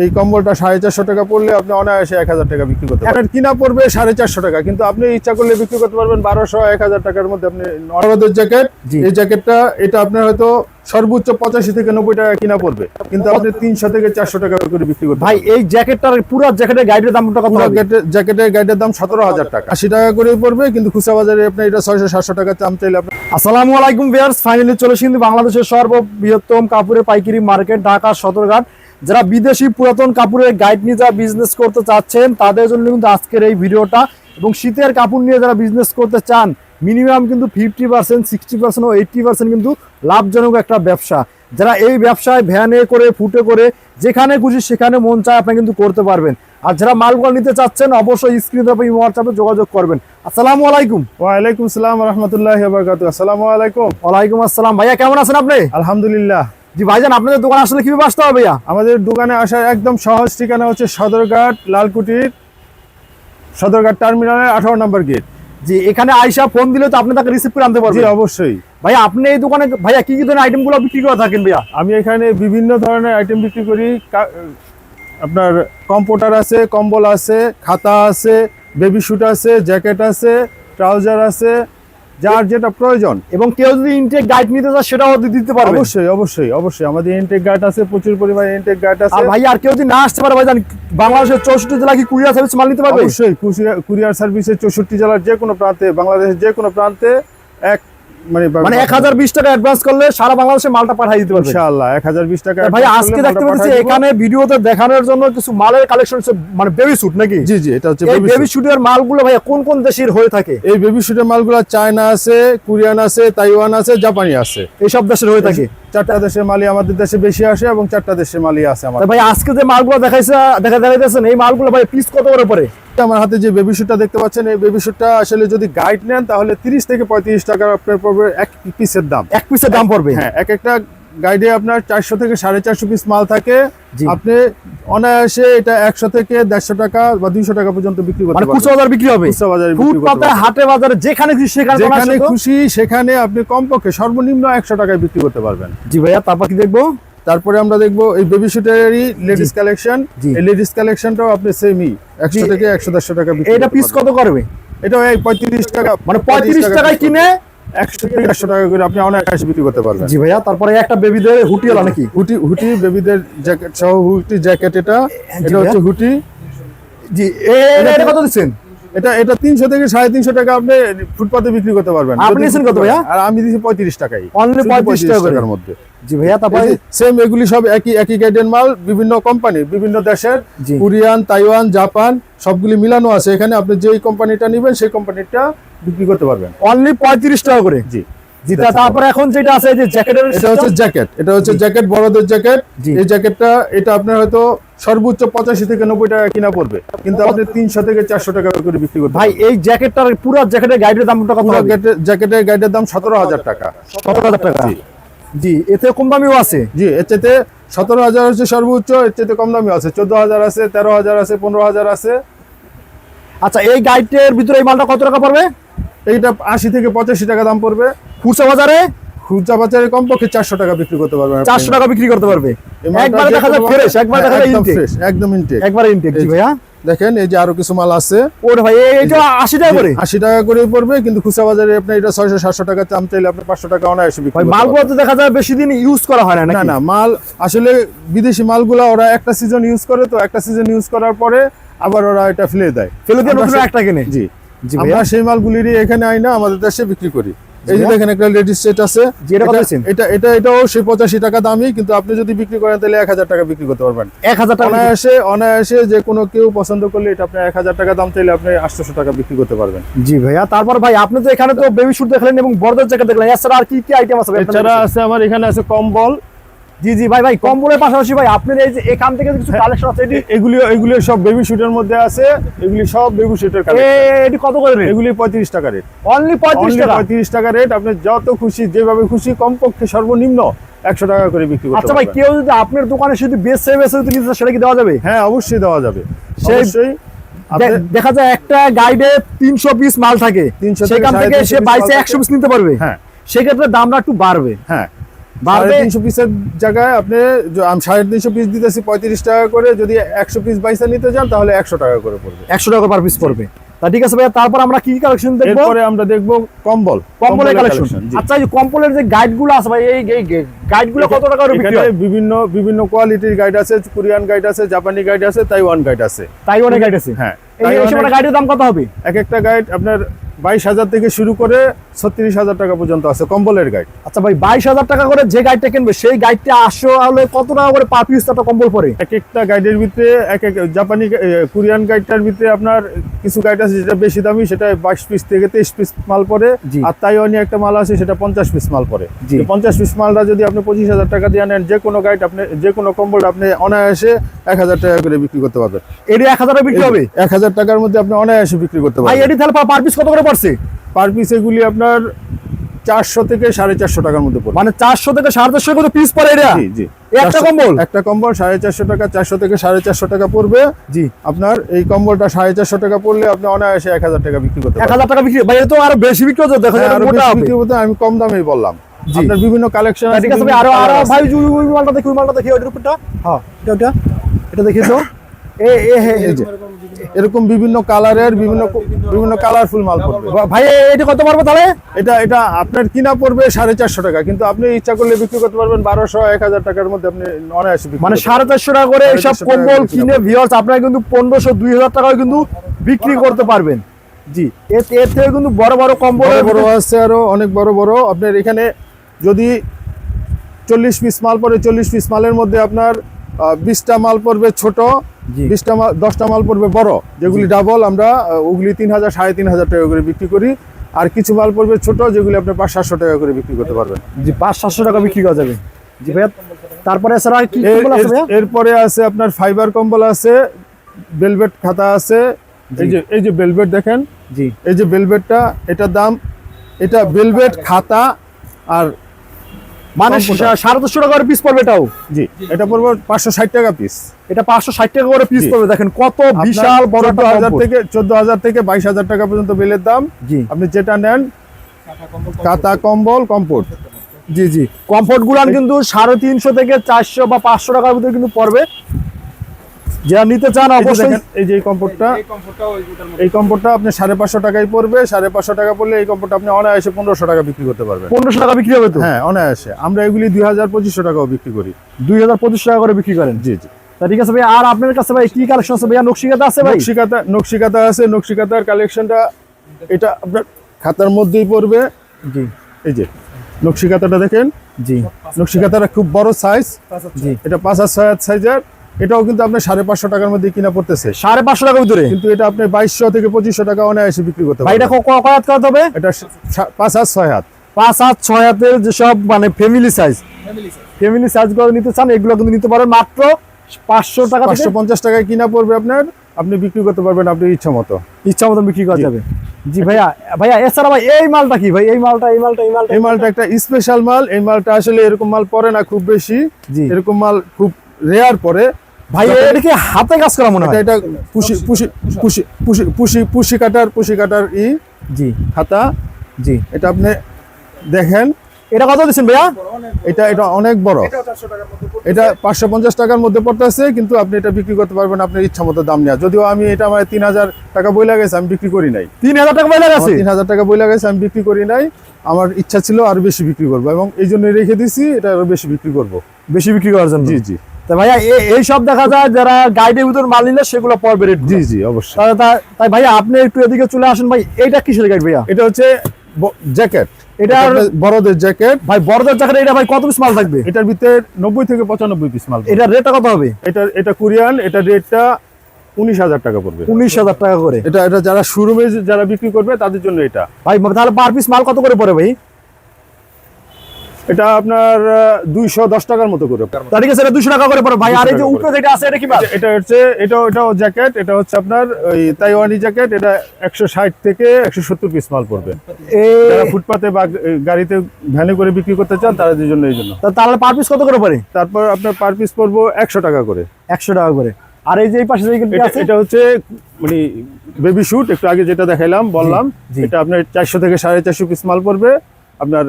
এই কম্বলটা 450 টাকা পড়লে আপনি অনায়াসে 1000 টাকা বিক্রি করতে পারবেন। কিনা পড়বে 450 টাকা, কিন্তু আপনি ইচ্ছা করলে বিক্রি করতে পারবেন 1200 1000 টাকার মধ্যে। আপনি নরমাল জ্যাকেট, এই জ্যাকেটটা এটা আপনার হয়তো সর্বোচ্চ 85 থেকে 90 টাকা কিনা পড়বে, কিন্তু আপনি 300 থেকে 400 টাকা করে বিক্রি করতে ভাই এই জ্যাকেটটার পুরো জ্যাকেটের গাইডের দামটা কত? জ্যাকেটের গাইডের দাম 17000 টাকা, 80 টাকা করে পড়বে, কিন্তু খুচরা বাজারে আপনি এটা 600-700 টাকা দাম চাইলে আপনি। আসসালামু আলাইকুম ভিউয়ার্স, ফাইনালি চলে এসেছি বাংলাদেশের সর্ববৃহত্তম কাপড়ের পাইকারি মার্কেট ঢাকা সদরঘাট। যারা বিদেশি পুরাতন কাপড়ের গাইড নিয়ে যারা বিজনেস করতে চাচ্ছেন তাদের জন্য কিন্তু আজকের এই ভিডিওটা। এবং শীতের কাপড় নিয়ে যারা বিজনেস করতে চান মিনিমাম কিন্তু 50%, 60% ও 80% কিন্তু লাভজনক একটা ব্যবসা। যারা এই ব্যবসায় ভ্যানে করে ফুটে করে যেখানে খুশি সেখানে মন চায় আপনি কিন্তু করতে পারবেন। আর যারা মালগুলো নিতে চাচ্ছেন অবশ্যই স্ক্রিনে আপনি হোয়াটসঅ্যাপে যোগাযোগ করবেন। আসসালামু আলাইকুম। ওয়ালাইকুম আসসালাম ওয়া রাহমাতুল্লাহি ওয়া বারাকাতুহু। আসসালামু আলাইকুম। ওয়ালাইকুম আসসালাম। ভাইয়া কেমন আছেন আপনি? আলহামদুলিল্লাহ। জি ভাইজান, আপনাদের দোকান আসলে কিভাবে আসতে হবে ভাইয়া? আমাদের দোকানে আসার একদম সহজ ঠিকানা হচ্ছে সদরঘাট লালকুটির সদরঘাট টার্মিনালের 18 নম্বর গেট। জি, এখানে আইসা ফোন দিলে তো আপনি তাকে রিসিভ করে আনতে পারবেন? জি অবশ্যই। ভাইয়া আপনি এই দোকানে ভাইয়া কি কি ধরনের আইটেমগুলো বিক্রি করে থাকেন ভাইয়া? আমি এখানে বিভিন্ন ধরনের আইটেম বিক্রি করি। আপনার কম্পিউটার আছে, কম্বল আছে, খাতা আছে, বেবি স্যুট আছে, জ্যাকেট আছে, ট্রাউজার আছে, যার যেটা প্রয়োজন। এবং কেউ যদি ইনটেক গাইড নিতে চায় সেটাও দিতে পারবে? অবশ্যই অবশ্যই অবশ্যই, আমাদের ইনটেক গাইড আছে, প্রচুর পরিমাণে ইনটেক গাইড আছে। আর ভাই আর কেউ যদি না আসতে পারে ভাইজান, বাংলাদেশের 64 জেলা কি কুরিয়ার সার্ভিস মাল নিতে পারবে? অবশ্যই, কুরিয়ার সার্ভিসে 64 জেলার যে কোনো প্রান্তে, বাংলাদেশের যে কোনো প্রান্তে মানে 1020 টাকা অ্যাডভান্স করলে সারা বাংলাদেশে মালটা পাঠিয়ে দিতে পারবে ইনশাআল্লাহ। 1020 টাকা। ভাই আজকে দেখতে পাচ্ছি এখানে ভিডিওতে দেখানোর জন্য কিছু মালের কালেকশন, মানে বেবি স্যুট নাকি? জি জি, এটা হচ্ছে বেবি স্যুটের মালগুলো ভাইয়া কোন কোন দেশের হয়ে থাকে? এই বেবি স্যুটের মালগুলো চায়না আছে, কোরিয়ান আছে, তাইওয়ান আছে, জাপানি আছে, এইসব দেশের হয়ে থাকে। 4টা দেশের মালই আমাদের দেশে বেশি আসে এবং 4টা দেশের মালই আছে আমাদের। ভাই আজকে যে মালগুলো দেখাইতেছেন এই মালগুলো ভাই পিস কত করে পড়ে? আমার হাতে যে বেবি স্যুটটা দেখতে পাচ্ছেন, এই বেবি স্যুটটা আসলে যদি গাইড নেন তাহলে 30 থেকে 35 টাকা আপনার পড়বে এক পিসের দাম। এক পিসের দাম পড়বে? হ্যাঁ, এক একটা গাইডে আপনার 400 থেকে 450 পিস মাল থাকে। আপনি অনায়াসে এটা 100 থেকে 150 টাকা বা 200 টাকা পর্যন্ত বিক্রি করতে পারবেন। খুচরা বাজার বিক্রি হবে? খুচরা বাজারে ফুটপাতে, হাটে বাজারে যেখানে খুশি সেখানে আপনি কমপক্ষে সর্বনিম্ন 100 টাকায় বিক্রি করতে পারবেন। জি ভাইয়া, তারপর কি দেখবো? তারপরে আমরা দেখবো এই বেবি স্যুটেরই লেডিস কালেকশন। এই লেডিস কালেকশনটাও আপনি সেমই 100 থেকে 100-150 টাকা বিক্রি। এটা পিস কত করবে? এটা 35 টাকা, মানে 35 টাকায় কিনে 100 থেকে 150 টাকা করে আপনি অনায়াসে বিক্রি করতে পারবেন। জি ভাইয়া, তারপরে একটা বেবিদের হুটি হলো নাকি? হুটি বেবিদের জ্যাকেট সহ হুটি জ্যাকেট। এটা হচ্ছে হুটি। জি, এটা কত দিচ্ছেন? এটা 300 থেকে 350 টাকা আপনি ফুটপাতে বিক্রি করতে পারবেন। আপনি দিচ্ছেন কত ভাইয়া? আর আমি দিচ্ছি 35 টাকায়, অনলি 35 টাকার মধ্যে। জি ভাইয়া, তারপরে সেম এগুলি সব একই গাইডের মাল, বিভিন্ন কোম্পানি, বিভিন্ন দেশের, কোরিয়ান, তাইওয়ান, জাপান সবগুলি মিলানো আছে এখানে। আপনি যেই কোম্পানিটা নেবেন সেই কোম্পানিটা বিক্রি করতে পারবেন অনলি 35 টাকা করে। জি জি, তারপরে এখন যেটা আছে যে জ্যাকেটের, এটা হচ্ছে জ্যাকেট। এটা হচ্ছে জ্যাকেট, বড়দের জ্যাকেট। এই জ্যাকেটটা এটা আপনার হয়তো সর্বোচ্চ 85 থেকে 90 টাকা কিনা পড়বে, কিন্তু আপনি 300 থেকে 400 টাকা করে বিক্রি করতে ভাই এই জ্যাকেটটার পুরো জ্যাকেটের গাইডের দামটা কত? জ্যাকেটের গাইডের দাম 17000 টাকা। 17000 টাকা? জি, এতে কম দামিও আছে? জি, এর চাইতে 17000 হচ্ছে সর্বোচ্চ, এর চাইতে কম দামিও আছে। 14000 আছে, 13000 আছে, 15000 আছে। আচ্ছা, এই গাইডের ভিতরে এই মালটা কত টাকা পড়বে? এইটা 80 থেকে 85 টাকা দাম পড়বে। খুচরা বাজারে কমপক্ষে 400 টাকা বিক্রি করতে পারবেন। 400 টাকা বিক্রি করতে পারবে। একবার দেখা যায় ফ্রেশ, একবার দেখা যায় ইনটেক, একদম ইনটেক, একবার ইনটেক। জি ভাইয়া, দেখেন এই যে আরো কিছু মাল আছে। ওরে ভাই এইটা 80 টাকা করে? 80 টাকা করে পড়বে, কিন্তু খুচরা বাজারে আপনি এটা 600-700 টাকা দাম চাইলে আপনি 500 টাকা অনায়াসে বিক্রি করতে পারবেন। মালগুলো তো দেখা যায় বেশি দিন ইউজ করা হয় না। না না, মাল আসলে বিদেশি মালগুলো ওরা একটা সিজন ইউজ করে, তো একটা সিজন ইউজ করার পরে আবার ওরা এটা ফেলে দেয়, ফেলে দিয়ে নতুন একটা কিনে। জি জি, আমরা সেই মালগুলিরই এখানে আইনা আমাদের দেশে বিক্রি করি। এই যে দেখেন একটা লেডিস সেট আছে, এটাও সেই 85 টাকা দামই, কিন্তু আপনি যদি বিক্রি করেন তাহলে 1000 টাকা বিক্রি করতে পারবেন। 1000 টাকা অনায়াসে যে কোনো কেউ পছন্দ করলে এটা আপনি 1000 টাকা দাম চাইলে আপনি 800 টাকা বিক্রি করতে পারবেন। জি ভাইয়া, তারপর ভাই আপনি তো এখানে তো বেবি স্যুট দেখলেন এবং বড়দের জ্যাকেট দেখলেন, এছাড়া আর কি কি আইটেম আছে? এছাড়া আছে আমার এখানে আছে কম্বল। জি জি ভাই, কম্বলের পাশাপাশি ভাই আপনার এই যে এখান থেকে কিছু কালেকশন আছে, এগুলি সব বেবি স্যুটের মধ্যে আছে। এগুলি সব বেবি স্যুটের কালেকশন। এটি কত করে রেট? এগুলি 35 টাকা রেট। অনলি 35 টাকা রেট। আপনি যত খুশি যেভাবে খুশি কমপক্ষে সর্বনিম্ন 100 টাকা করে বিক্রি করতে পারবেন। আচ্ছা ভাই, কেউ যদি আপনার দোকানে শুধু বেচে নিতে সেটা কি দেওয়া যাবে? হ্যাঁ, অবশ্যই দেওয়া যাবে। অবশ্যই। দেখা যায় একটা গাইডে 300 পিস মাল থাকে, সেখান থেকে সে 2200 100 পিস নিতে পারবে। হ্যাঁ, সেক্ষেত্রে দামটা একটু বাড়বে। হ্যাঁ, বাড়বে 350 পিসের জায়গায় আপনি 350 পিস দিতেছি 35 টাকা করে, যদি 100 পিস বাইসা নিতে চান তাহলে 100 টাকা করে পড়বে, 100 টাকা পার পিস পড়বে। তা ঠিক আছে ভাইয়া, তারপর আমরা কি কালেকশন দেখবো? এরপরে আমরা দেখবো কম্বলের কম্বলের কালেকশন। জি। আচ্ছা, এই কম্বলের যে গাইডগুলো আছে ভাই, এই গাইডগুলো কত টাকা করে বিক্রি হয়? বিভিন্ন কোয়ালিটির গাইড আছে, কোরিয়ান গাইড আছে, জাপানি গাইড আছে, তাইওয়ান গাইড আছে। তাইওয়ানের গাইড আছে? হ্যাঁ। এই গাইডের দাম কত হবে? এক একটা গাইড আপনার 22,000 থেকে শুরু করে 36,000 টাকা পর্যন্ত আছে কম্বলের গাইড। আচ্ছা ভাই, 22,000 টাকা করে যে গাইডটা কিনবে সেই গাইডটা আসলে কত টাকা করে পার পিস একটা কম্বল পড়ে? এক একটা গাইডের ভিতরে এক জাপানি কোরিয়ান গাইডটার ভিতরে আপনার কিছু গাইড আছে যেটা বেশি দামি, সেটা 22 পিস থেকে 23 পিস মাল পড়ে। জি। আর তাইওয়ানি একটা মাল আছে সেটা 50 পিস মাল পড়ে। জি। 50 পিস মালটা যদি আপনি 25,000 টাকা দিয়ে নেন, যে কোনো গাইড আপনি যে কোনো কম্বল আপনি অনায়াসে 1,000 টাকা করে বিক্রি করতে পারবেন। এটি 1,000 টাকা বিক্রি হবে? 1,000 টাকার মধ্যে আপনি অনায়াসে বিক্রি করতে ভাই পারবেন। এটি তাহলে পার পিস কত করে পড়ছে? পার পিস এগুলি আপনার 400 থেকে 450 টাকার মধ্যে পড়বে। মানে 400 থেকে 450 করে পিস পড়ে এটা? জি জি। একটা কম্বল? একটা কম্বল 450 টাকা, 400 থেকে 450 টাকা পড়বে। জি। আপনার এই কম্বলটা 450 টাকা পড়লে আপনি অনায়াসে 1,000 টাকা বিক্রি করতে পারবেন। 1,000 টাকা বিক্রি? ভাই এটা তো আরো বেশি বিক্রি হচ্ছে, দেখা যায় আরো মোটা বেশি হবে। বিক্রি হতে আমি কম দামেই বললাম। জি। আপনার বিভিন্ন কালেকশন আছে। ঠিক আছে ভাই, আরো ভাই ওই মালটা দেখি, ওই মালটা দেখি, ওইটার উপরটা। হ্যাঁ, এটা দেখি তো। এই যে এরকম বিভিন্ন কালারের বিভিন্ন কালারফুল মাল পড়বে। ভাই এটা কত পারবো তাহলে? এটা আপনার কিনা পড়বে 450 টাকা, কিন্তু আপনি ইচ্ছা করলে বিক্রি করতে পারবেন 1200 1000 টাকার মধ্যে। আপনি অনায়াসে বিক্রি মানে করতে 450 টাকা করে এইসব 450 টাকা কম্বল বিক্রি কিনে ভিউয়ার্স আপনারা কিন্তু 1500 2000 টাকায় কিন্তু বিক্রি করতে পারবেন। জি, এর থেকে কিন্তু বড় বড় কম্বল বড় আছে, আরো অনেক বড় বড়। আপনার এখানে যদি 40 পিস মাল পড়ে, 40 পিস মালের মধ্যে আপনার 20টা মাল পড়বে ছোট, জি। 20টা মাল 10টা মাল পড়বে বড়, যেগুলি ডাবল। আমরা ওগুলি 3,000 3,500 টাকা করে বিক্রি করি। আর কিছু মাল পড়বে ছোট, যেগুলি আপনি 500-700 টাকা করে বিক্রি করতে পারবেন। জি, 500-700 টাকা বিক্রি করা যাবে। জি ভাইয়া, তারপরে স্যার আর কি কম্বল আছে ভাইয়া? এরপরে আছে আপনার ফাইবার কম্বল আছে, ভেলভেট খাতা আছে। এই যে ভেলভেট দেখেন, জি। এই যে ভেলভেটটা, এটার দাম, এটা ভেলভেট খাতা আর মানে 450 টাকা করে পিস পড়বে এটাও? জি, এটা পড়বে 560 টাকা পিস। এটা 560 টাকা করে পিস জি। পড়বে। দেখেন কত বিশাল বড় একটা 14,000 থেকে 22,000 টাকা পর্যন্ত বেলের দাম। জি। আপনি যেটা নেন, কাতা কম্বল কম্পোর্ট। জি জি, কমফোর্ট গুলান কিন্তু 350 থেকে 400 বা 500 টাকার ভিতরে কিন্তু পড়বে। যারা নিতে চান এই যে অবশ্যই। দেখেন, এই যে এই কম্পোর্টটা আপনি 550 টাকায় পড়বে। 550 টাকা পড়লে এই কম্পোর্টটা আপনি অনায়াসে 1500 টাকা বিক্রি করতে পারবেন। 1500 টাকা বিক্রি হবে তো? হ্যাঁ, অনায়াসে। আমরা এগুলি 2,000-2,500 টাকাও বিক্রি করি। 2025 টাকা করে বিক্রি করেন? জি জি। তা ঠিক আছে ভাই, আর আপনার কাছে ভাই কি কালেকশন আছে ভাইয়া? নকশিকাতা আছে ভাই? নকশিকাতা আছে। নকশিকাতার কালেকশনটা এটা আপনার খাতার মধ্যেই পড়বে। জি। এই যে নকশিকাতাটা দেখেন। জি। নকশিকাতাটা খুব বড় সাইজ। জি। এটা 5/6 সাইজের। এটাও কিন্তু আপনার 550 টাকার মধ্যে কিনা পড়তেছে। 550 টাকার ভিতরে? কিন্তু এটা আপনি 2200 থেকে 2500 টাকা অনায়াসে বিক্রি করতে ভাই এটা পারবেন। কত করতে হবে? এটা 5/6 হাত। 5/6 হাতের যেসব মানে ফ্যামিলি সাইজ গুলো নিতে চান, এগুলো কিন্তু নিতে পারেন মাত্র 500 টাকা থেকে 550 টাকায় কিনা পড়বে আপনার। আপনি বিক্রি করতে পারবেন আপনার ইচ্ছা মতো। ইচ্ছা মতো বিক্রি করা যাবে। জি ভাইয়া এছাড়া ভাই এই মালটা কি ভাই? এই মালটা একটা স্পেশাল মাল। এই মালটা আসলে এরকম মাল পড়ে না খুব বেশি। জি। এরকম মাল খুব রেয়ার পড়ে ভাই। এটা কি হাতে কাজ করা মনে হয়? এটা পুশি কাটার জি। খাতা। জি। এটা আপনি দেখেন, এটা কত দিচ্ছেন ভাইয়া? এটা অনেক বড়। এটা 550 টাকার মধ্যে পড়তেছে, কিন্তু আপনি এটা বিক্রি করতে পারবেন আপনার ইচ্ছা মতো দাম নেওয়া। যদিও আমি এটা আমার 3,000 টাকা বই লাগাইছে, আমি বিক্রি করি নাই। 3,000 টাকা বই লাগাইছে? 3,000 টাকা বই লাগাইছে, আমি বিক্রি করি নাই। আমার ইচ্ছা ছিল আরো বেশি বিক্রি করবো, এবং এই জন্য রেখে দিছি। এটা আরো বেশি বিক্রি করবো, বেশি বিক্রি করার জন্য। জি জি। তা ভাইয়া এই সব দেখা যায় যারা গাইডের ভিতর মাল নিলে সেগুলো পড়বে রেট। জি জি, অবশ্যই। তাই ভাইয়া আপনি একটু এদিকে চলে আসেন ভাই। এইটা কিসের গাইড ভাইয়া? এটা হচ্ছে জ্যাকেট। এটা বড়দের জ্যাকেট। ভাই বড়দের জ্যাকেট, এটা ভাই কত পিস মাল থাকবে? এটার ভিতরে 90 থেকে 95 পিস মাল। এটা রেটটা কত হবে? এটা কোরিয়ান। এটা রেটটা 19,000 টাকা পড়বে। 19,000 টাকা করে? এটা যারা শোরুমে যারা বিক্রি করবে তাদের জন্য এটা। ভাই তাহলে পার পিস মাল কত করে পড়ে ভাই? এটা আপনার 210 টাকার মতো করে। তা ঠিক আছে, এটা 200 টাকা করে পড়ে ভাই। আর এই যে উপরে যেটা আছে এটা কি মাল? এটা হচ্ছে এটাও জ্যাকেট। এটা হচ্ছে আপনার ওই তাইওয়ানি জ্যাকেট। এটা 160 থেকে 170 পিস মাল পড়বে। যারা ফুটপাতে বা গাড়িতে ভ্যানে করে বিক্রি করতে চান তাদের জন্য। এই জন্য তাহলে পার পিস কত করে পড়ে? তারপর আপনার পার পিস পড়বো 100 টাকা করে। 100 টাকা করে। আর এই যে এই পাশে যেটা আছে এটা হচ্ছে মানে বেবি শুট। একটু আগে যেটা দেখাইলাম বললাম, জি। এটা আপনার 400 থেকে 450 পিস মাল পড়বে। আপনার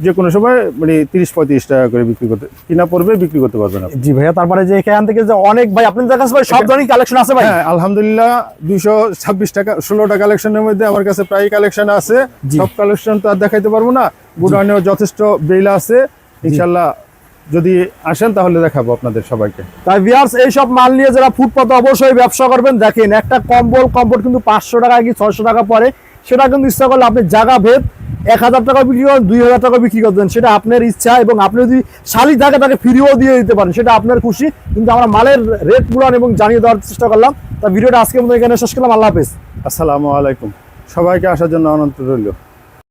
যে কোনো সময় মানে 30-35 টাকা করে বিক্রি করতে কিনা পড়বে, বিক্রি করতে পারবেন আপনি। জি ভাইয়া, তারপরে যে এখান থেকে যে অনেক ভাই আপনাদের কাছে ভাই সব ধরনের কালেকশন আছে ভাই? হ্যাঁ আলহামদুলিল্লাহ 226 টাকা 16টা কালেকশনের মধ্যে আমার কাছে প্রায় কালেকশন আছে। জি। সব কালেকশন তো আর দেখাইতে পারবো না, গুডাউনেও যথেষ্ট বেলা আছে, ইনশাল্লাহ যদি আসেন তাহলে দেখাবো আপনাদের সবাইকে। তাই ভিউয়ার্স এই সব মাল নিয়ে যারা ফুটপাতে অবশ্যই ব্যবসা করবেন, দেখেন একটা কম্বল কিন্তু 500 টাকা কি 600 টাকা পরে, সেটা কিন্তু ইচ্ছা করলে আপনি জায়গা ভেদ 1000 টাকা বিক্রি করেন, 2000 টাকা বিক্রি করবেন, সেটা আপনার ইচ্ছা। এবং আপনি যদি শালি থাকে তাকে ফ্রিও দিয়ে দিতে পারেন, সেটা আপনার খুশি। কিন্তু আমরা মালের রেট গুলান এবং জানিয়ে দেওয়ার চেষ্টা করলাম। তা ভিডিওটা আজকের মতো এখানে শেষ করলাম। আল্লাহ হাফেজ। আসসালামু আলাইকুম, সবাইকে আসার জন্য আমন্ত্রণ রইল।